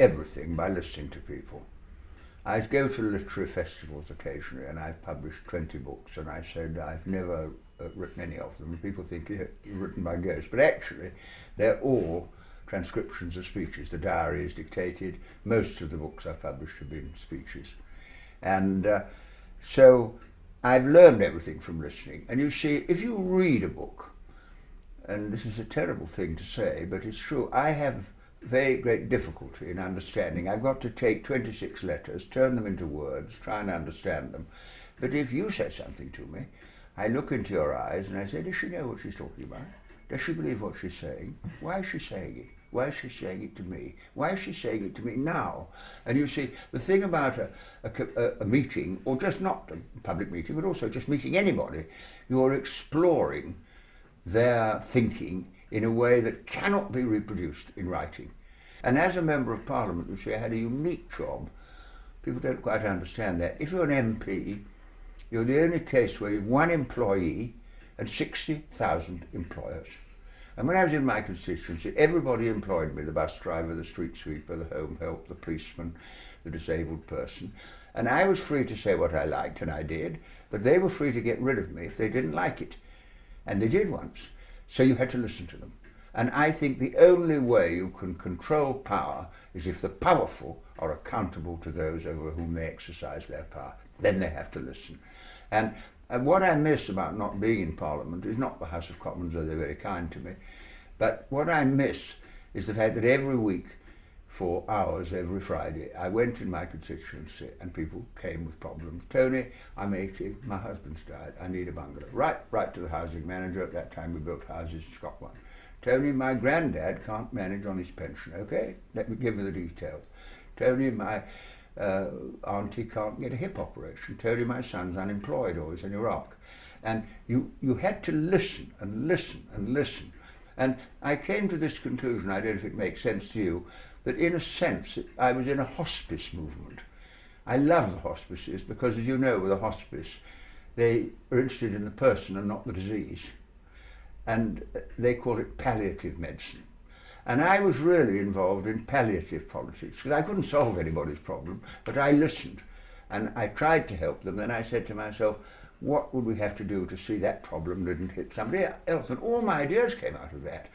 everything by listening to people. I go to literary festivals occasionally, and I've published 20 books, and I said I've never written any of them. People think you're written by ghosts, but actually they're all transcriptions of speeches. The diary is dictated. Most of the books I've published have been speeches. And so I've learned everything from listening. And you see, if you read a book, and this is a terrible thing to say, but it's true, I have very great difficulty in understanding. I've got to take 26 letters, turn them into words, try and understand them. But if you say something to me, I look into your eyes and I say, does she know what she's talking about? Does she believe what she's saying? Why is she saying it? Why is she saying it to me? Why is she saying it to me now? And you see, the thing about a meeting, or just not a public meeting, but also just meeting anybody, you're exploring their thinking in a way that cannot be reproduced in writing. And as a Member of Parliament, you see, I had a unique job. People don't quite understand that. If you're an MP, you're the only case where you've one employee and 60,000 employers. And when I was in my constituency, everybody employed me, the bus driver, the street sweeper, the home help, the policeman, the disabled person. And I was free to say what I liked, and I did, but they were free to get rid of me if they didn't like it. And they did once. So you had to listen to them. And I think the only way you can control power is if the powerful are accountable to those over whom they exercise their power. Then they have to listen. And what I miss about not being in Parliament is not the House of Commons, though they're very kind to me, but what I miss is the fact that every week, for hours every Friday, I went in my constituency and people came with problems. Tony, I'm 80, my husband's died, I need a bungalow. Right to the housing manager. At that time we built houses in Scotland. Tony, my granddad can't manage on his pension. Okay, let me give you the details. Tony, my auntie can't get a hip operation. Tony, my son's unemployed or he's in Iraq. And you had to listen and listen and listen. And I came to this conclusion, I don't know if it makes sense to you, that in a sense I was in a hospice movement. I love the hospices because, as you know, with a hospice, they are interested in the person and not the disease. And they call it palliative medicine. And I was really involved in palliative politics because I couldn't solve anybody's problem, but I listened and I tried to help them. Then I said to myself, what would we have to do to see that problem didn't hit somebody else? And all my ideas came out of that.